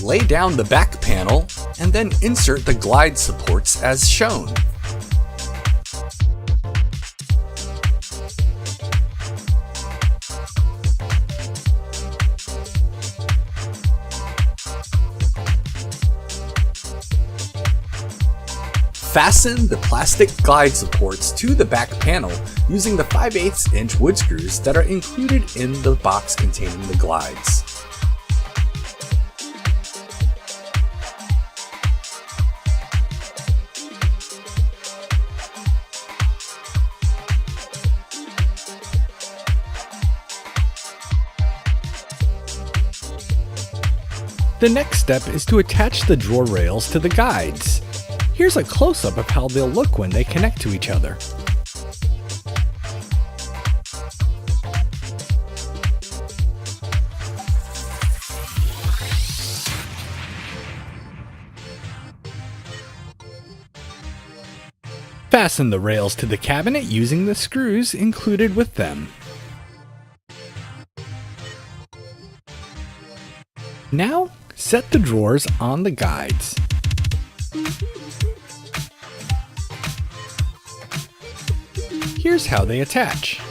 Lay down the back panel and then insert the glide supports as shown. Fasten the plastic glide supports to the back panel using the 5/8" wood screws that are included in the box containing the glides. The next step is to attach the drawer rails to the guides. Here's a close-up of how they'll look when they connect to each other. Fasten the rails to the cabinet using the screws included with them. Now, set the drawers on the guides. Here's how they attach.